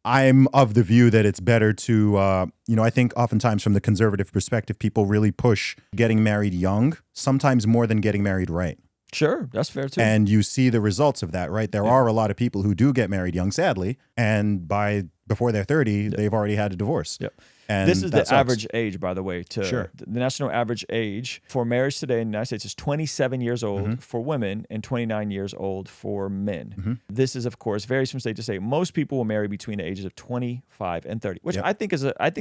I'm of the view that it's better to, I think oftentimes from the conservative perspective, people really push getting married young, sometimes more than getting married right. Sure, that's fair too. And you see the results of that, right? There are a lot of people who do get married young, sadly, and before they're 30, they've already had a divorce. Yep. And this is the average age, by the way. Sure. The national average age for marriage today in the United States is 27 years old for women and 29 years old for men. This is, of course, varies from state to state. Most people will marry between the ages of 25 and 30, which I think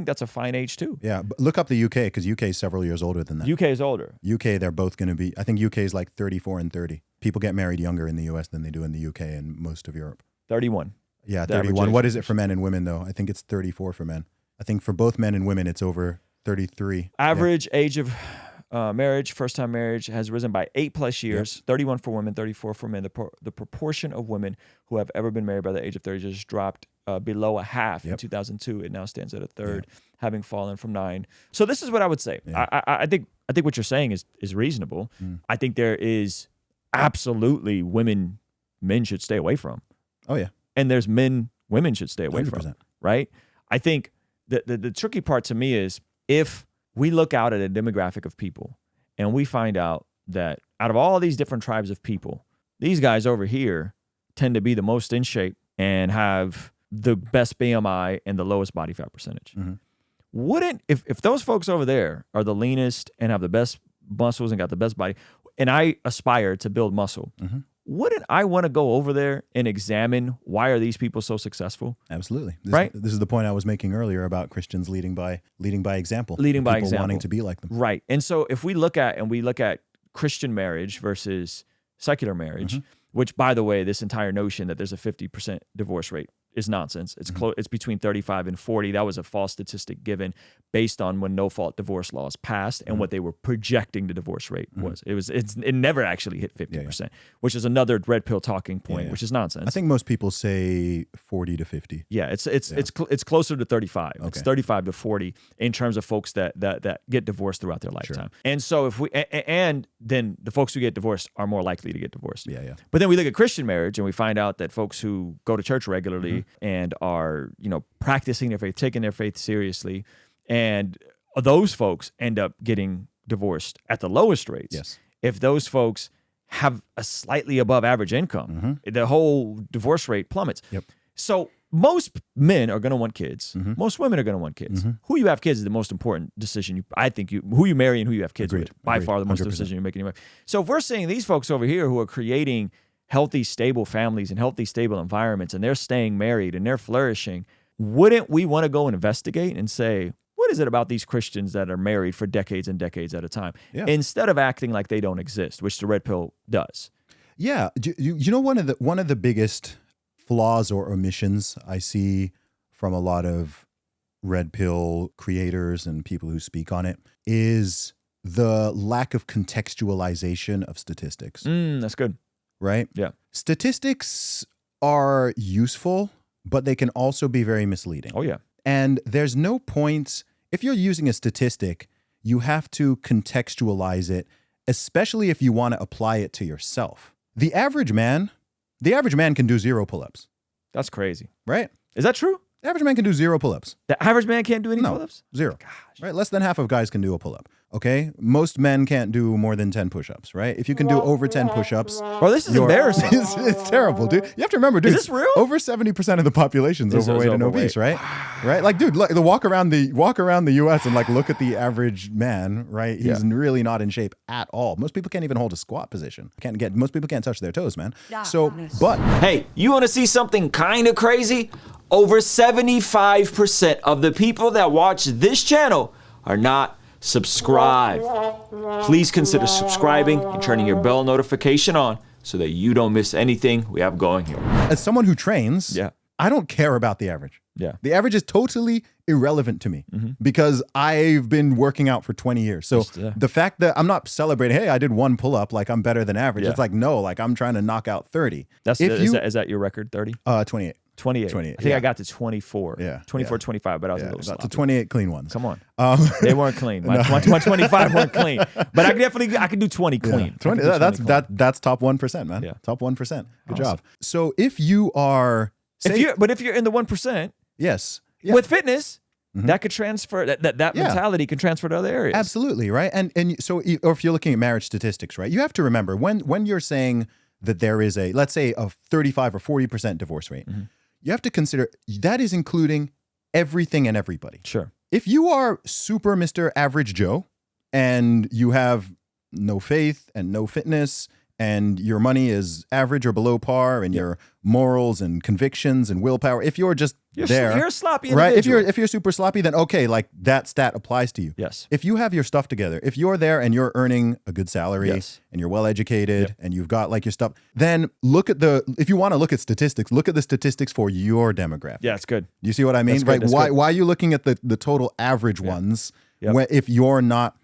that's a fine age too. Yeah, but look up the UK, because UK is several years older than that. UK is older. UK, they're both going to be, I think UK is like 34 and 30. People get married younger in the US than they do in the UK and most of Europe. 31. Yeah, 31. What is it for men and women, though? I think it's 34 for men. I think for both men and women, it's over 33. Average age of marriage, first-time marriage, has risen by 8+ years. 31 for women, 34 for men. The proportion of women who have ever been married by the age of 30 just dropped below a half in 2002. It now stands at a third, having fallen from 9. So this is what I would say. I think what you're saying is reasonable. I think there is absolutely men should stay away from. Oh yeah, and there's women should stay away 100%. from. Right? I think the tricky part to me is if we look out at a demographic of people and we find out that out of all these different tribes of people, these guys over here tend to be the most in shape and have the best BMI and the lowest body fat percentage. Wouldn't, if those folks over there are the leanest and have the best muscles and got the best body, and I aspire to build muscle, wouldn't I want to go over there and examine why are these people so successful? Absolutely. Right? This is the point I was making earlier about Christians leading by example. Leading by people example. wanting to be like them. Right. And so if we look at Christian marriage versus secular marriage, which, by the way, this entire notion that there's a 50% divorce rate is nonsense. It's it's between 35 and 40. That was a false statistic given based on when no-fault divorce laws passed and what they were projecting the divorce rate was. It never actually hit 50%, which is another red pill talking point, which is nonsense. I think most people say 40 to 50. Yeah, it's closer to 35. Okay. It's 35 to 40 in terms of folks that get divorced throughout their lifetime. Sure. And so if we and then the folks who get divorced are more likely to get divorced. Yeah. But then we look at Christian marriage and we find out that folks who go to church regularly and are, practicing their faith, taking their faith seriously, and those folks end up getting divorced at the lowest rates. Yes. If those folks have a slightly above average income, the whole divorce rate plummets. Yep. So most men are going to want kids. Most women are going to want kids. Who you have kids is the most important decision. Who you marry and who you have kids with, by far the most 100%. decision you're making in your life. So if we're seeing these folks over here who are creating healthy, stable families and healthy, stable environments, and they're staying married and they're flourishing, wouldn't we want to go and investigate and say, what is it about these Christians that are married for decades and decades at a time? Yeah. Instead of acting like they don't exist, which the red pill does. Yeah. You know, one of the biggest flaws or omissions I see from a lot of red pill creators and people who speak on it is the lack of contextualization of statistics. That's good. Right? Yeah. Statistics are useful, but they can also be very misleading. Oh, yeah. And there's no point, if you're using a statistic, you have to contextualize it, especially if you want to apply it to yourself. The average man can do 0 pull-ups. That's crazy. Right? Is that true? The average man can do 0 pull-ups. The average man can't do any pull-ups? 0. Gosh. Right? Less than half of guys can do a pull-up. Okay? Most men can't do more than 10 push-ups, right? If you can do over 10 push-ups... Bro, this is embarrassing. It's terrible, dude. You have to remember, dude. Is this real? Over 70% of the population is overweight and obese, right? Right? Like, dude, look, walk around the U.S. and look at the average man, right? He's really not in shape at all. Most people can't even hold a squat position. Most people can't touch their toes, man. So, but... Hey, you want to see something kind of crazy? Over 75% of the people that watch this channel are not subscribed. Please consider subscribing and turning your bell notification on so that you don't miss anything we have going here. As someone who trains, Yeah. I don't care about the average. Yeah. The average is totally irrelevant to me because I've been working out for 20 years. So the fact that I'm not celebrating, hey, I did 1 pull-up, I'm better than average. Yeah. It's no, I'm trying to knock out 30. Is that your record, 30? 28. 28. 28, I think I got to 24. Yeah. 24, 25, but I was a little Got sloppy. to 28 clean ones. Come on. They weren't clean. My 25 weren't clean. But I could do 20 clean. Yeah. 20, that's top 1%, man. Yeah. Top 1%. Good job. So if you are... If you're in the 1%, Yes. Yeah. With fitness, that could transfer, that Yeah. mentality can transfer to other areas. Absolutely, right? And so, or if you're looking at marriage statistics, right, you have to remember when you're saying that there is a, let's say, a 35 or 40% divorce rate, you have to consider that is including everything and everybody. Sure. If you are super Mr. Average Joe and you have no faith and no fitness and your money is average or below par and your morals and convictions and willpower, if you're just You're there, a sloppy right? individual. If you're super sloppy, then okay, like that stat applies to you. Yes. If you have your stuff together, if you're there and you're earning a good salary Yes. and you're well educated and you've got like your stuff, then if you want to look at statistics, look at the statistics for your demographic. Yeah, it's good. You see what I mean? That's good, Right? that's Why good. are you looking at the total average ones Yep. if you're not,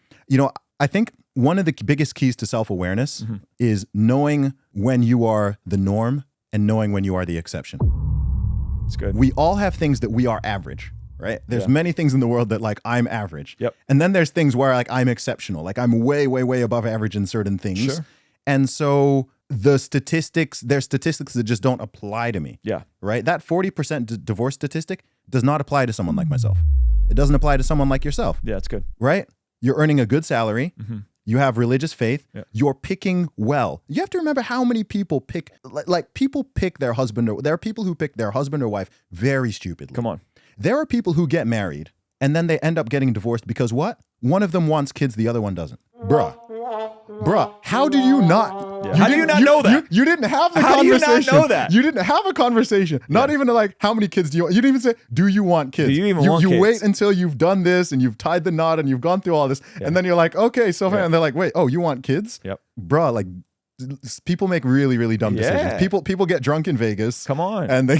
I think one of the biggest keys to self-awareness is knowing when you are the norm and knowing when you are the exception. It's good. We all have things that we are average, right? There's many things in the world that like I'm average. Yep. And then there's things where like I'm exceptional. Like I'm way, way, way above average in certain things. Sure. And so there's statistics that just don't apply to me. Yeah. Right? That 40% divorce statistic does not apply to someone like myself. It doesn't apply to someone like yourself, Yeah, it's good. right? You're earning a good salary. You have religious faith. Yeah. You're picking well. You have to remember how many people pick, like people pick their husband. There are people who pick their husband or wife very stupidly. Come on. There are people who get married and then they end up getting divorced because what? One of them wants kids, the other one doesn't. Bruh, how do you not? Yeah. How do you not know that? You didn't have the How do you not conversation. know that? You didn't have a conversation. Not even like, how many kids do you want? You didn't even say, do you want kids? Do you even want You kids? wait until you've done this and you've tied the knot and you've gone through all this. And then you're like, okay, so far. And they're like, wait, oh, you want kids? Yep. Bruh, like people make really, really dumb Yeah. decisions. People get drunk in Vegas. Come on. And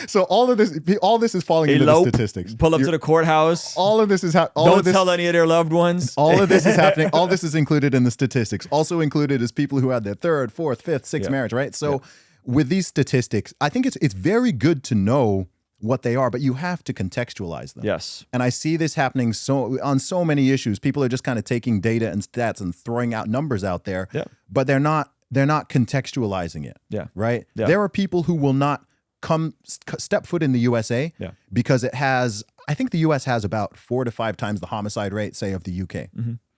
so all this is falling into the Elope, statistics. pull up to the courthouse. All of this is Don't tell any of their loved ones. all of this is happening. All this is included in the statistics. Also included is people who had their third, fourth, fifth, sixth marriage, right? So with these statistics, I think it's very good to know what they are, but you have to contextualize them. Yes. And I see this happening on so many issues. People are just kind of taking data and stats and throwing out numbers out there, but they're not contextualizing it. Yeah. Right? Yeah. There are people who will not step foot in the USA because I think the US has about 4 to 5 times the homicide rate, say, of the UK.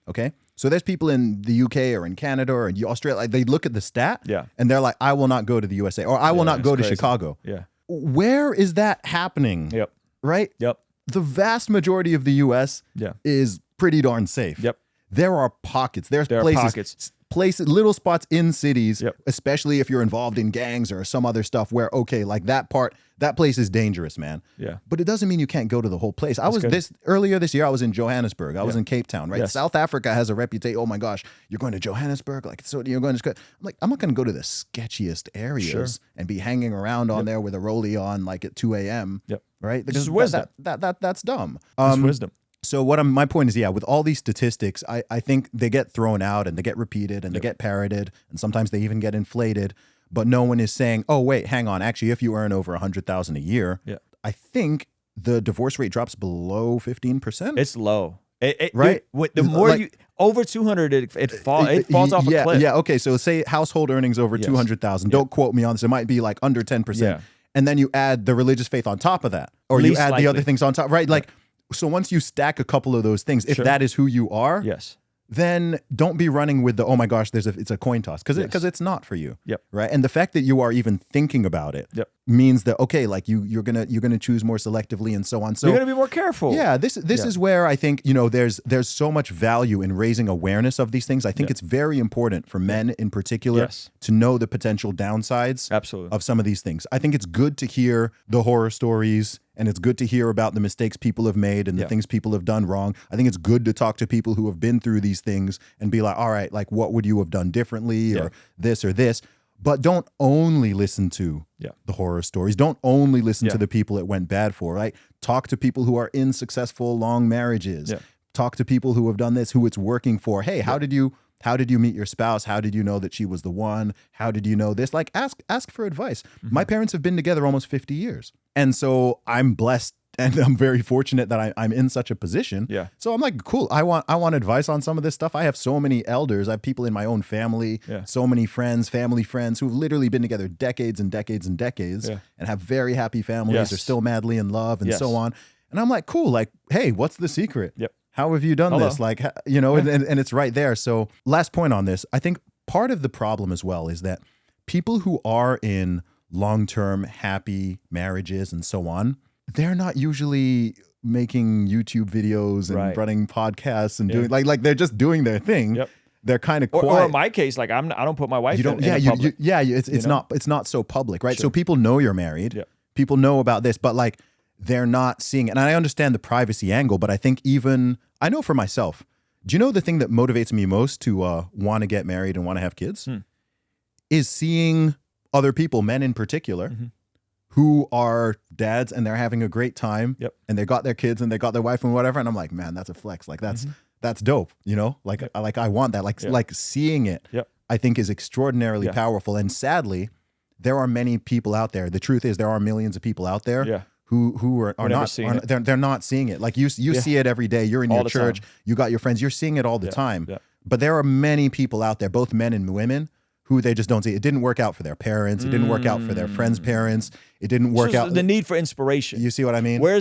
Okay? So there's people in the UK or in Canada or in Australia, like they look at the stat and they're like, I will not go to the USA or I will not go to Chicago. Yeah. Where is that happening? Yep. Right? Yep. The vast majority of the US is pretty darn safe. Yep. There are pockets. There are places, little spots in cities, especially if you're involved in gangs or some other stuff where, okay, like that place is dangerous, man. Yeah. But it doesn't mean you can't go to the whole place. Earlier this year, I was in Johannesburg. I was in Cape Town, right? Yes. South Africa has a reputation. Oh my gosh, you're going to Johannesburg? Like, so you're going to, I'm like, I'm not going to go to the sketchiest areas and be hanging around on there with a rollie on like at 2 a.m. Yep. Right? This is wisdom. That's dumb. It's wisdom. So my point is, with all these statistics, I think they get thrown out and they get repeated and they get parroted and sometimes they even get inflated, but no one is saying, oh, wait, hang on. Actually, if you earn over $100,000 a year, I think the divorce rate drops below 15%. It's low. Right? The more over 200, it falls off a cliff. Yeah. Okay. So say household earnings over 200,000. Don't quote me on this. It might be like under 10%. Yeah. And then you add the religious faith on top of that, or Least you add likely. the other things on top, right? Like, so once you stack a couple of those things, if that is who you are, then don't be running with the, oh my gosh, it's a coin toss, because it's not for you. Yep. Right. And the fact that you are even thinking about it means that, okay, like you're gonna choose more selectively and so on. So you're gonna be more careful. Yeah. This is where I think, there's so much value in raising awareness of these things. I think it's very important for men in particular to know the potential downsides of some of these things. I think it's good to hear the horror stories. And it's good to hear about the mistakes people have made and the things people have done wrong. I think it's good to talk to people who have been through these things and be like, all right, like what would you have done differently or this or this? But don't only listen to the horror stories. Don't only listen to the people it went bad for, right? Talk to people who are in successful long marriages. Talk to people who have done this, who it's working for. Hey, how did you meet your spouse? How did you know that she was the one? How did you know this? Like ask for advice. My parents have been together almost 50 years. And so I'm blessed And I'm very fortunate that I'm in such a position. Yeah. So I'm like, cool. I want advice on some of this stuff. I have so many elders. I have people in my own family, so many friends, family friends who've literally been together decades and decades and decades and have very happy families. They're still madly in love and so on. And I'm like, cool. Like, hey, what's the secret? Yep. How have you done this? Like, you know, and it's right there. So last point on this, I think part of the problem as well is that people who are in long-term happy marriages and so on, they're not usually making YouTube videos and running podcasts and doing like they're just doing their thing. Yep. They're kind of quiet. Or in my case, like I don't put my wife in public. It's not so public, right? Sure. So people know you're married. Yep. People know about this, but like they're not seeing it. And I understand the privacy angle, but I think I know for myself, do you know the thing that motivates me most to want to get married and want to have kids? Is seeing other people, men in particular, who are dads and they're having a great time and they got their kids and they got their wife and whatever. And I'm like, man, that's a flex. Like that's dope. You know, like I want that. Like seeing it, I think is extraordinarily powerful. And sadly, there are many people out there. The truth is there are millions of people out there who are not, they're not seeing it. Like you see it every day. You're in your church, you got your friends, you're seeing it all the time. But there are many people out there, both men and women, who they just don't see. It didn't work out for their parents. It didn't work out for their friends' parents. It didn't work out. The need for inspiration. You see what I mean? Where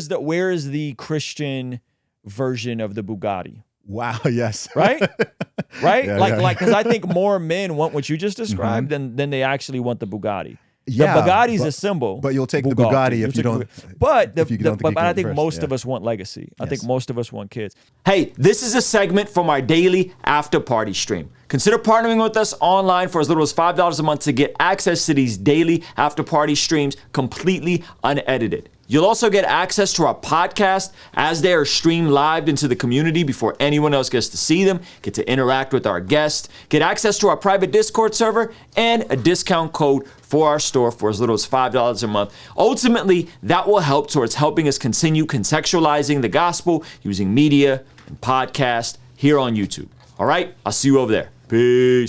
is the Christian version of the Bugatti? Wow. Yes. Right? Right? Because I think more men want what you just described than they actually want the Bugatti. Yeah, the Bugatti's a symbol. But you'll take the Bugatti if you don't. But I think most of us want legacy. I think most of us want kids. Hey, this is a segment from our daily after party stream. Consider partnering with us online for as little as $5 a month to get access to these daily after party streams completely unedited. You'll also get access to our podcast as they are streamed live into the community before anyone else gets to see them, get to interact with our guests, get access to our private Discord server, and a discount code for our store for as little as $5 a month. Ultimately, that will help towards helping us continue contextualizing the gospel using media and podcast here on YouTube. All right, I'll see you over there. Peace.